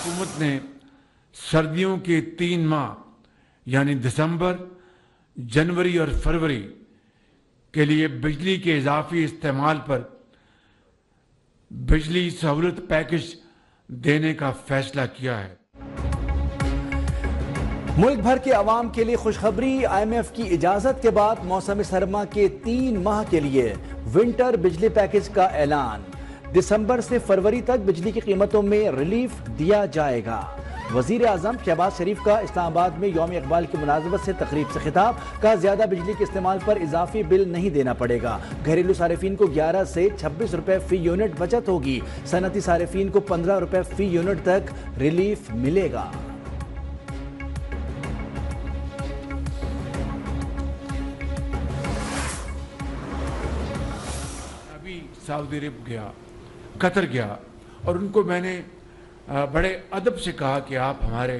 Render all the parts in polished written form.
हुकूमत ने सर्दियों के 3 माह यानी दिसंबर, जनवरी और फरवरी के लिए बिजली के इजाफी इस्तेमाल पर बिजली सहूलत पैकेज देने का फैसला किया है। मुल्क भर के अवाम के लिए खुशखबरी, IMF की इजाजत के बाद मौसम सरमा के 3 माह के लिए विंटर बिजली पैकेज का ऐलान। दिसंबर से फरवरी तक बिजली की कीमतों में रिलीफ दिया जाएगा। वजीर आजम शहबाज शरीफ का इस्लामाबाद में यौम इकबाल की मुनासबत से तकरीब से खिताब, का ज्यादा बिजली के इस्तेमाल पर इजाफी बिल नहीं देना पड़ेगा। घरेलू सारिफीन को 11 से 26 रुपए फी यूनिट बचत होगी। सनती सारिफीन को 15 रुपए फी यूनिट तक रिलीफ मिलेगा। अभी सऊदी अरब गया, कतर गया और उनको मैंने बड़े अदब से कहा कि आप हमारे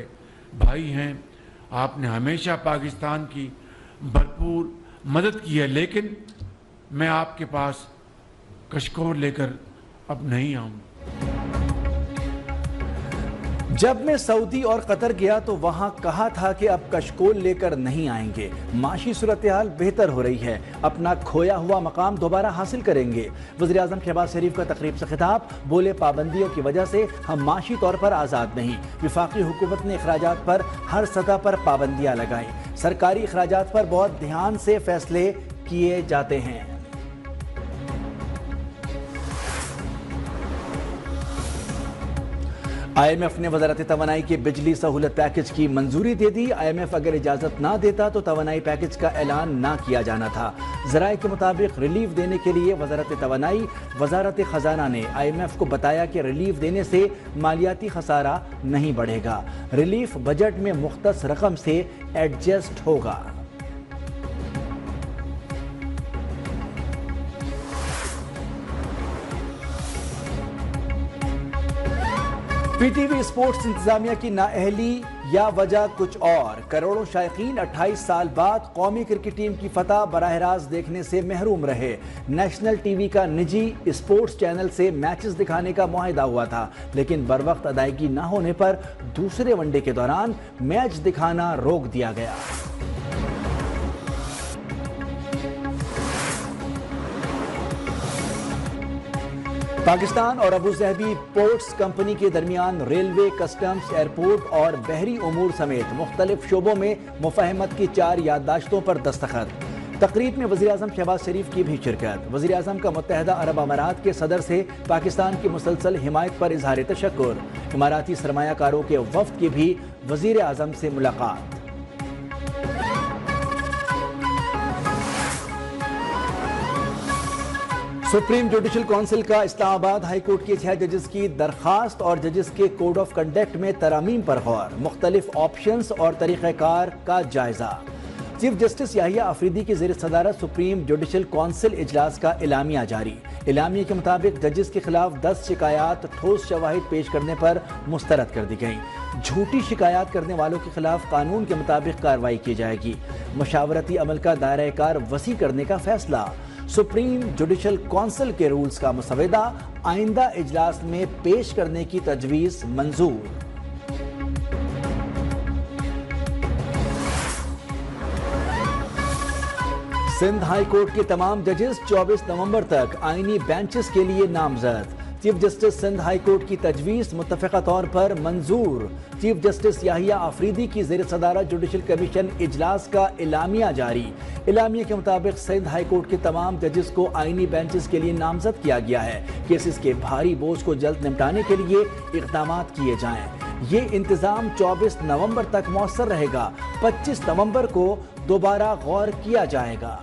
भाई हैं, आपने हमेशा पाकिस्तान की भरपूर मदद की है, लेकिन मैं आपके पास कशकोर लेकर अब नहीं आऊँगा। जब मैं सऊदी और कतर गया तो वहां कहा था कि अब कशकोल लेकर नहीं आएंगे। माशी सूरत हाल बेहतर हो रही है, अपना खोया हुआ मकाम दोबारा हासिल करेंगे। वज़ीर आज़म शहबाज शरीफ का तकरीब से खिताब, बोले पाबंदियों की वजह से हम माशी तौर पर आज़ाद नहीं। वफाकी हुकूमत ने अखराजात पर हर सतह पर पाबंदियाँ लगाई। सरकारी अखराजात पर बहुत ध्यान से फैसले किए जाते हैं। IMF ने वज़ारत तवानाई के बिजली सहूलत पैकेज की मंजूरी दे दी। IMF अगर इजाज़त ना देता तो तवानाई पैकेज का ऐलान ना किया जाना था। ज़राए के मुताबिक रिलीफ देने के लिए वज़ारत तवानाई, वज़ारत ख़जाना ने IMF को बताया कि रिलीफ देने से मालियाती खसारा नहीं बढ़ेगा। रिलीफ बजट में मुख्तस रकम से एडजस्ट होगा। PTV स्पोर्ट्स इंतजामिया की नाअहली या वजह कुछ और। करोड़ों शायकीन 28 साल बाद कौमी क्रिकेट टीम की फतह बराह रास्त देखने से महरूम रहे। नेशनल टीवी का निजी स्पोर्ट्स चैनल से मैचेस दिखाने का मुआहिदा हुआ था, लेकिन बरवक्त अदायगी न होने पर दूसरे वनडे के दौरान मैच दिखाना रोक दिया गया। पाकिस्तान और अबू ज़हबी पोर्ट्स कंपनी के दरमियान रेलवे, कस्टम्स, एयरपोर्ट और बहरी उमूर समेत मुख्तलिफ शोबों में मुफाहमत की 4 याददाश्तों पर दस्तखत। तकरीब में वज़ीर आज़म शहबाज शरीफ की भी शिरकत। वज़ीर आज़म का मुत्तहिदा अरब अमारात के सदर से पाकिस्तान की मुसलसल हिमायत पर इजहार तशक्कुर। इमाराती सरमायाकारों के वफ्द की भी वज़ीर आज़म से मुलाकात। सुप्रीम जुडिशल काउंसिल का इस्लामाबाद हाई कोर्ट के 6 जजेस की दरखास्त और जजेस के कोड ऑफ कंडक्ट में तरामीम पर गौर। मुख्तलिफ ऑप्शंस और तरीक़ाकार का जायजा। चीफ जस्टिस याहिया अफरीदी की ज़ेर सदारत सुप्रीम जुडिशल काउंसिल इजलास का इलामिया जारी। इलामिया के मुताबिक जजेस के खिलाफ 10 शिकायत ठोस शवाहिद पेश करने पर मुस्तरद कर दी गई। झूठी शिकायत करने वालों के खिलाफ कानून के मुताबिक कार्रवाई की जाएगी। मशावरती अमल का दायरा कार वसी करने का फैसला। सुप्रीम जुडिशल काउंसिल के रूल्स का मसवदा आइंदा इजलास में पेश करने की तजवीज मंजूर। सिंध हाई कोर्ट के तमाम जजेस 24 नवंबर तक आईनी बेंचेस के लिए नामजद। Chief justice Sindh high court की तजवीज़ मुत्तफ़िक़ा तौर पर मंजूर। चीफ जस्टिस याहिया अफरीदी की ज़ेर सदारत जुडिशल कमीशन इजलास का इलामिया जारी। इलामिया के मुताबिक सिंध हाई कोर्ट के तमाम जजेस को आईनी बेंचेस के लिए नामजद किया गया है। केसेस के भारी बोझ को जल्द निपटाने के लिए इक़दामात किए जाएं। ये इंतज़ाम 24 नवंबर तक मौसर रहेगा। 25 नवंबर को दोबारा गौर किया जाएगा।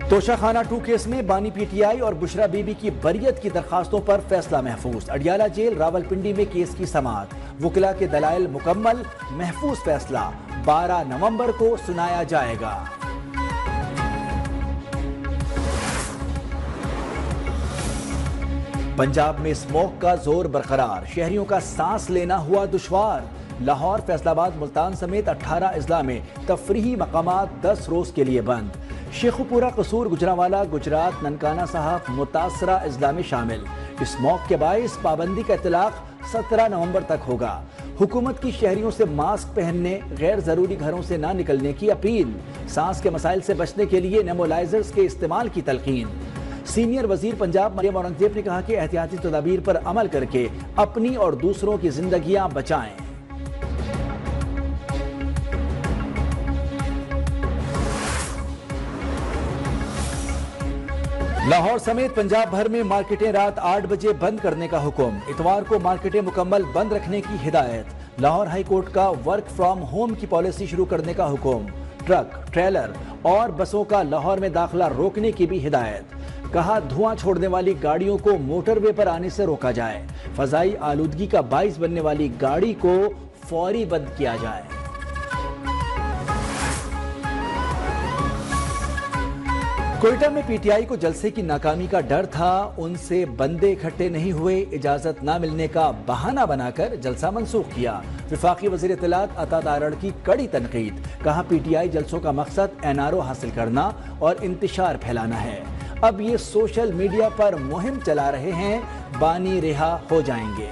तोशाखाना 2 केस में बानी PTI और बुशरा बीबी की बरियत की दरखास्तों पर फैसला महफूज। अडियाला जेल रावलपिंडी में केस की समाअत। वकिला के दलाइल मुकम्मल, महफूज फैसला 12 नवंबर को सुनाया जाएगा। पंजाब में स्मोक का जोर बरकरार, शहरियों का सांस लेना हुआ दुश्वार। लाहौर, फैसलाबाद, मुल्तान समेत 18 अजला में तफरीही मकामात 10 रोज के लिए बंद। شیخوپورہ قصور گجرانوالہ گجرات ننکانہ صاحب متاثرہ اضلاع میں شامل۔ اس موت کے باعث پابندی کا اطلاق 17 نومبر تک ہوگا۔ حکومت کی شہریوں سے ماسک پہننے، غیر ضروری گھروں سے نہ نکلنے کی اپیل، سانس کے مسائل سے بچنے کے لیے نیبولائزرز کے استعمال کی تلقین۔ سینئر وزیر پنجاب مریم اورنگزیب نے کہا کہ احتیاطی تدابیر پر عمل کر کے اپنی اور دوسروں کی زندگیاں بچائیں۔ لاہور سمیت پنجاب بھر میں مارکیٹیں رات 8 بجے بند کرنے کا حکم، اتوار کو مارکیٹیں مکمل بند رکھنے کی ہدایت۔ لاہور ہائی کورٹ کا ورک فرام ہوم کی پالیسی شروع کرنے کا حکم، ٹرک، ٹریلر اور بسوں کا لاہور میں داخلہ روکنے کی بھی ہدایت۔ کہا دھواں چھوڑنے والی گاڑیوں کو موٹر وے پر آنے سے روکا جائے، فضائی آلودگی کا باعث بننے والی گاڑی کو فوری بند کیا جائے۔ کوئٹہ میں پی ٹی آئی کو جلسے کی ناکامی کا ڈر تھا، ان سے بندے اکٹھے نہیں ہوئے، اجازت نہ ملنے کا بہانہ بنا کر جلسہ منسوخ کیا۔ وفاقی وزیر اطلاعات عطا تارڑ کی کڑی تنقید، کہا پی ٹی آئی جلسوں کا مقصد NRO حاصل کرنا اور انتشار پھیلانا ہے، اب یہ سوشل میڈیا پر مہم چلا رہے ہیں، بانی رہا ہو جائیں گے۔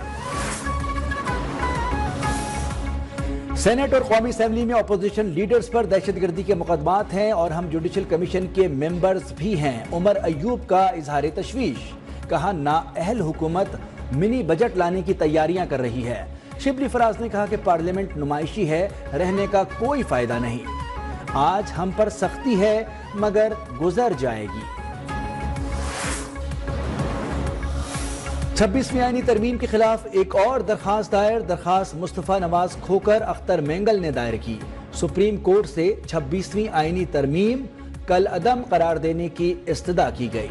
سینٹ اور قومی اسمبلی میں اپوزیشن لیڈرز پر دہشت گردی کے مقدمات ہیں اور ہم جوڈیشل کمیشن کے ممبرز بھی ہیں۔ عمر ایوب کا اظہار تشویش، کہا نااہل حکومت منی بجٹ لانے کی تیاریاں کر رہی ہے۔ شبلی فراز نے کہا کہ پارلیمنٹ نمائشی ہے، رہنے کا کوئی فائدہ نہیں، آج ہم پر سختی ہے مگر گزر جائے گی۔ 26ویں آئینی ترمیم کے خلاف ایک اور درخواست دائر، درخواست مصطفیٰ نواز کھوکر اختر مینگل نے دائر کی، سپریم کورٹ سے 26ویں آئینی ترمیم کالعدم قرار دینے کی استدعا کی گئی۔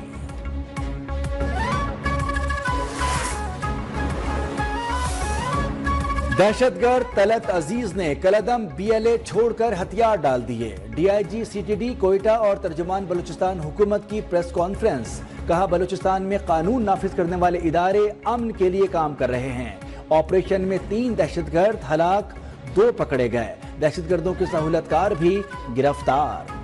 دہشت گرد طلعت عزیز نے کالعدم BLA چھوڑ کر ہتھیار ڈال دیے، DIG CTD کوئٹہ اور ترجمان بلوچستان حکومت کی پریس کانفرنس، کہا بلوچستان میں قانون نافذ کرنے والے ادارے امن کے لیے کام کر رہے ہیں۔ آپریشن میں 3 دہشت گرد ہلاک، 2 پکڑے گئے، دہشت گردوں کے سہولت کار بھی گرفتار۔